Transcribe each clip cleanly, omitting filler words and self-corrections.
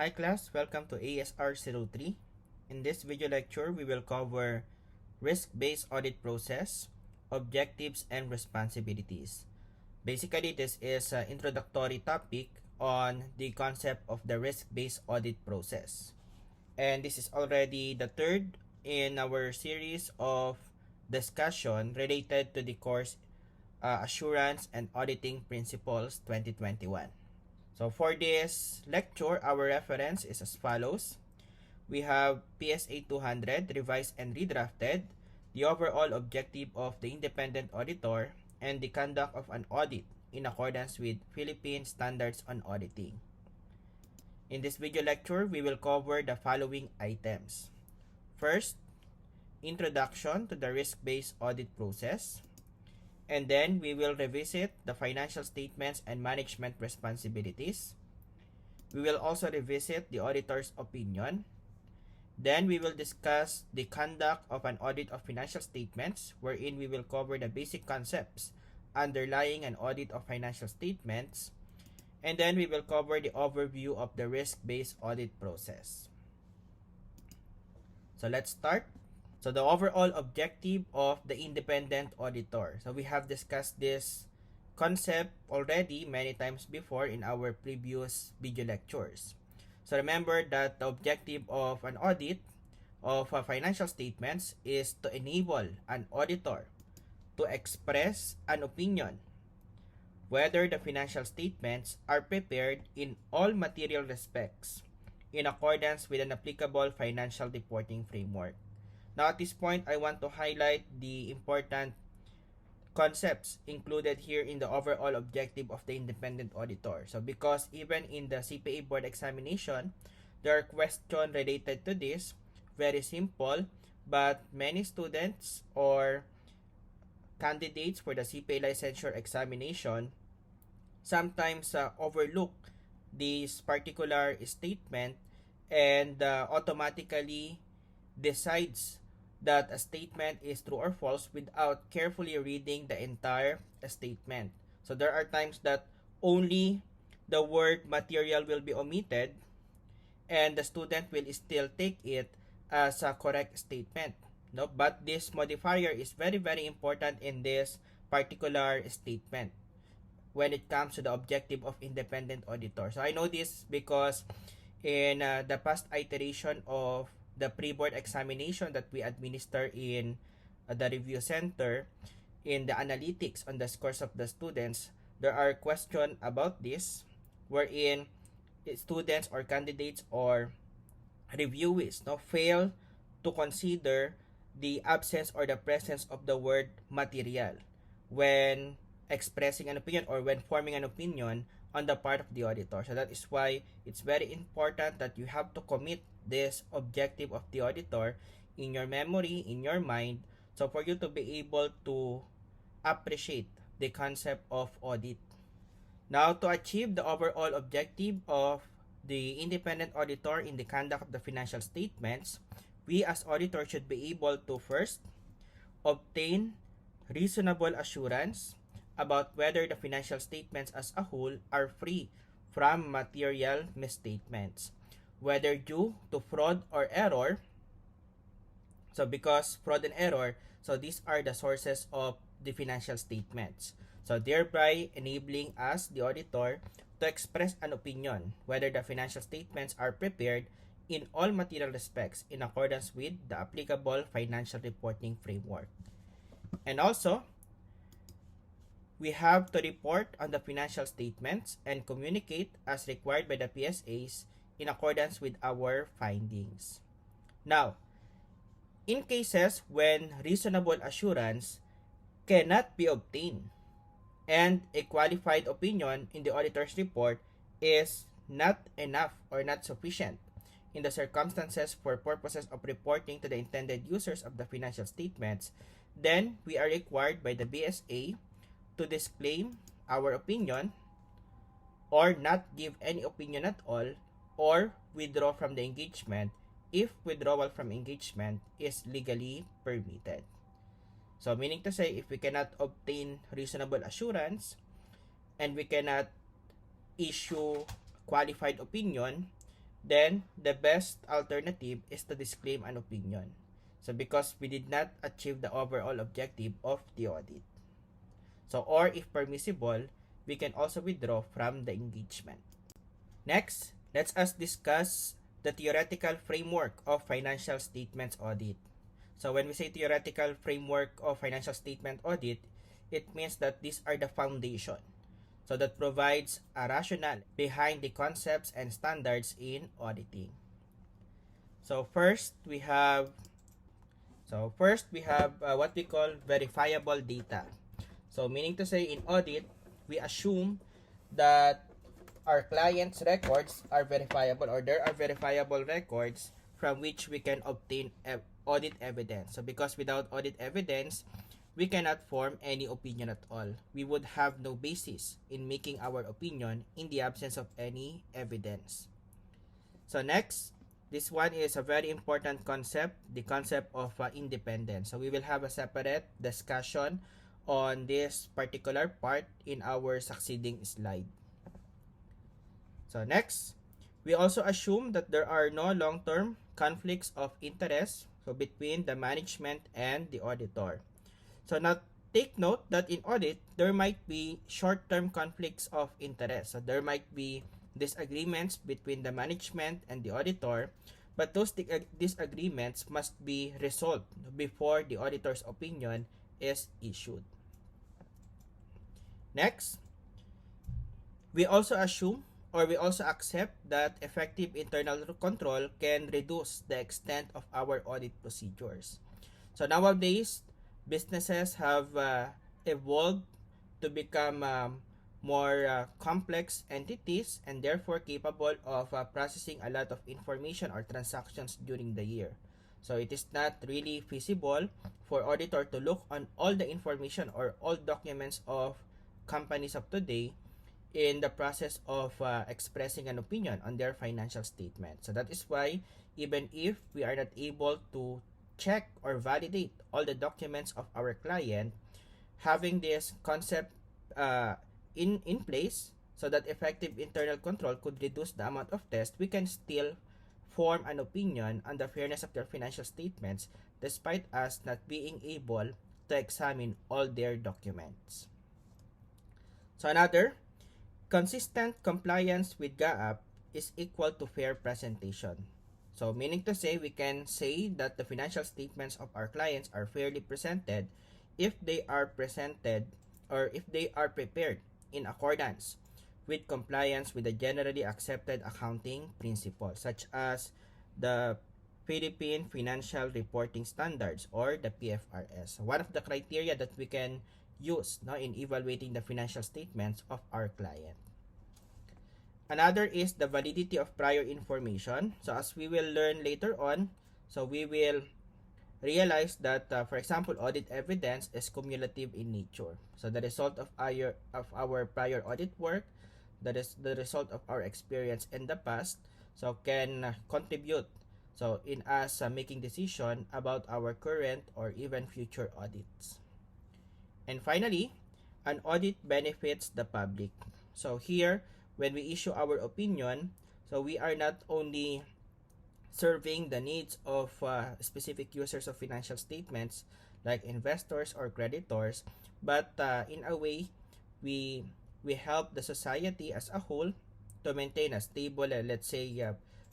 Hi class, welcome to ASR-03. In this video lecture, we will cover risk-based audit process, objectives, and responsibilities. Basically, this is an introductory topic on the concept of the risk-based audit process. And this is already the third in our series of discussion related to the course Assurance and Auditing Principles 2021. So for this lecture, our reference is as follows. We have PSA 200 revised and redrafted, the overall objective of the independent auditor, and the conduct of an audit in accordance with Philippine Standards on Auditing. In this video lecture, we will cover the following items. First, introduction to the risk-based audit process. And then we will revisit the financial statements and management responsibilities. We will also revisit the auditor's opinion. Then we will discuss the conduct of an audit of financial statements, wherein we will cover the basic concepts underlying an audit of financial statements. And then we will cover the overview of the risk-based audit process. So let's start. So the overall objective of the independent auditor. So we have discussed this concept already many times before in our previous video lectures. So remember that the objective of an audit of financial statements is to enable an auditor to express an opinion whether the financial statements are prepared in all material respects in accordance with an applicable financial reporting framework. Now at this point, I want to highlight the important concepts included here in the overall objective of the independent auditor. So because even in the CPA board examination, there are questions related to this, very simple, but many students or candidates for the CPA licensure examination sometimes overlook this particular statement and automatically decides that a statement is true or false without carefully reading the entire statement. So there are times that only the word material will be omitted and the student will still take it as a correct statement. No? But this modifier is very, very important in this particular statement when it comes to the objective of independent auditor. So I know this because in the past iteration of the pre-board examination that we administer in the review center, in the analytics on the scores of the students, there are questions about this wherein students or candidates or reviewees fail to consider the absence or the presence of the word material when expressing an opinion or when forming an opinion on the part of the auditor. So that is why it's very important that you have to commit this objective of the auditor in your memory, in your mind, so for you to be able to appreciate the concept of audit. Now, to achieve the overall objective of the independent auditor in the conduct of the financial statements, we as auditor should be able to first obtain reasonable assurance about whether the financial statements as a whole are free from material misstatements, whether due to fraud or error. So because fraud and error, so these are the sources of the financial statements. So thereby enabling us, the auditor, to express an opinion whether the financial statements are prepared in all material respects in accordance with the applicable financial reporting framework. And also, we have to report on the financial statements and communicate as required by the PSAs in accordance with our findings. Now, in cases when reasonable assurance cannot be obtained and a qualified opinion in the auditor's report is not enough or not sufficient in the circumstances for purposes of reporting to the intended users of the financial statements, then we are required by the BSA to disclaim our opinion or not give any opinion at all or withdraw from the engagement if withdrawal from engagement is legally permitted. So meaning to say, if we cannot obtain reasonable assurance and we cannot issue qualified opinion, then the best alternative is to disclaim an opinion. So because we did not achieve the overall objective of the audit. So or if permissible, we can also withdraw from the engagement. Next, let us discuss the theoretical framework of financial statements audit. So when we say theoretical framework of financial statement audit, it means that these are the foundation. So that provides a rationale behind the concepts and standards in auditing. So first we have what we call verifiable data. So meaning to say in audit, we assume that our client's records are verifiable, or there are verifiable records from which we can obtain audit evidence. So because without audit evidence, we cannot form any opinion at all. We would have no basis in making our opinion in the absence of any evidence. So next, this one is a very important concept, the concept of independence. So we will have a separate discussion on this particular part in our succeeding slide. So next, we also assume that there are no long-term conflicts of interest between the management and the auditor. So now take note that in audit, there might be short-term conflicts of interest. So there might be disagreements between the management and the auditor, but those disagreements must be resolved before the auditor's opinion is issued. Next, we also assume or we also accept that effective internal control can reduce the extent of our audit procedures. So nowadays, businesses have evolved to become more complex entities and therefore capable of processing a lot of information or transactions during the year. So it is not really feasible for auditor to look on all the information or all documents of companies of today in the process of expressing an opinion on their financial statement. So that is why even if we are not able to check or validate all the documents of our client, having this concept in place so that effective internal control could reduce the amount of tests, we can still form an opinion on the fairness of their financial statements despite us not being able to examine all their documents. So another, consistent compliance with GAAP is equal to fair presentation. So meaning to say, we can say that the financial statements of our clients are fairly presented if they are presented or if they are prepared in accordance with compliance with the generally accepted accounting principles such as the Philippine Financial Reporting Standards or the PFRS. One of the criteria that we can use in evaluating the financial statements of our client. Another is the validity of prior information. So as we will learn later on, so we will realize that, for example, audit evidence is cumulative in nature. So the result of our prior audit work, that is the result of our experience in the past, so can contribute in us making decision about our current or even future audits. And finally, an audit benefits the public. So here, when we issue our opinion, so we are not only serving the needs of specific users of financial statements like investors or creditors, but in a way, we help the society as a whole to maintain a stable, let's say,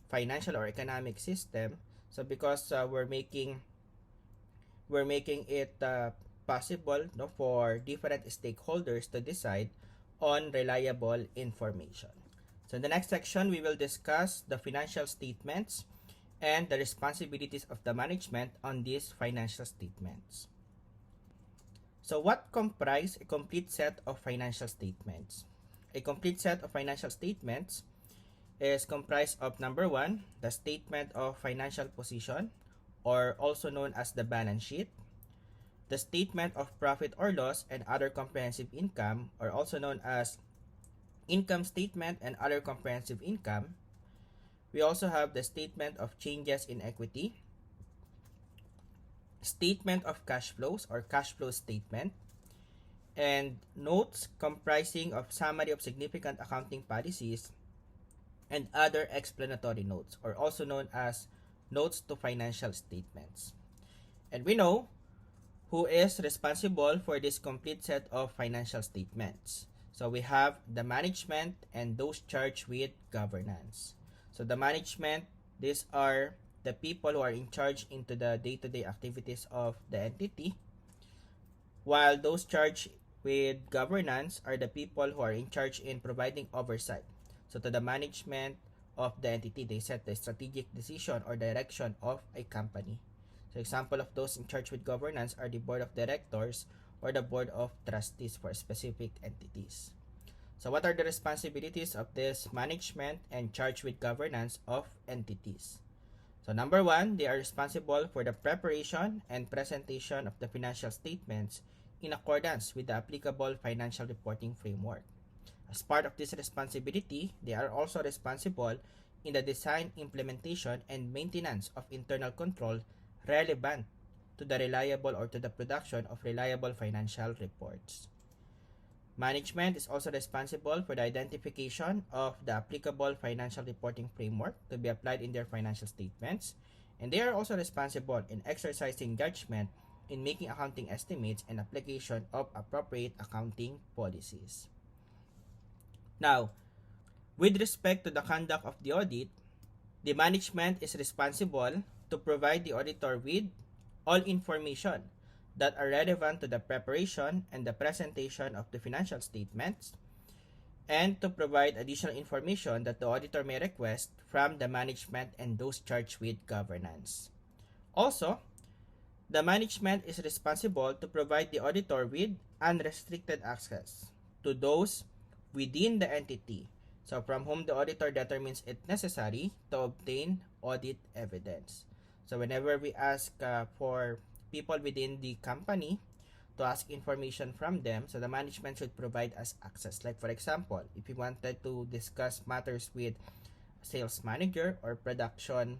financial or economic system. So because we're making it possible for different stakeholders to decide on reliable information. So in the next section, we will discuss the financial statements and the responsibilities of the management on these financial statements. So what comprise a complete set of financial statements? A complete set of financial statements is comprised of number 1, the statement of financial position, or also known as the balance sheet, the statement of profit or loss and other comprehensive income, or also known as income statement and other comprehensive income. We also have the statement of changes in equity, statement of cash flows or cash flow statement, and notes comprising of summary of significant accounting policies and other explanatory notes, or also known as notes to financial statements. And we know who is responsible for this complete set of financial statements. So we have the management and those charged with governance. So the management, these are the people who are in charge into the day-to-day activities of the entity, while those charged with governance are the people who are in charge in providing oversight. So to the management of the entity, they set the strategic decision or direction of a company. So example of those in charge with governance are the board of directors or the board of trustees for specific entities. So what are the responsibilities of this management and charge with governance of entities? So number one, they are responsible for the preparation and presentation of the financial statements in accordance with the applicable financial reporting framework. As part of this responsibility, they are also responsible in the design, implementation, and maintenance of internal control relevant to the reliable or to the production of reliable financial reports. Management is also responsible for the identification of the applicable financial reporting framework to be applied in their financial statements, and they are also responsible in exercising judgment in making accounting estimates and application of appropriate accounting policies. Now, with respect to the conduct of the audit, the management is responsible to provide the auditor with all information that are relevant to the preparation and the presentation of the financial statements, and to provide additional information that the auditor may request from the management and those charged with governance. Also, the management is responsible to provide the auditor with unrestricted access to those within the entity, so from whom the auditor determines it necessary to obtain audit evidence. So whenever we ask for people within the company to ask information from them, so the management should provide us access. Like for example, if we wanted to discuss matters with sales manager or production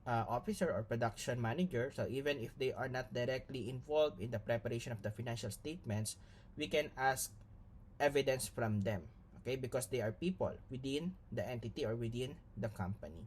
officer or production manager, so even if they are not directly involved in the preparation of the financial statements, we can ask evidence from them, okay, because they are people within the entity or within the company.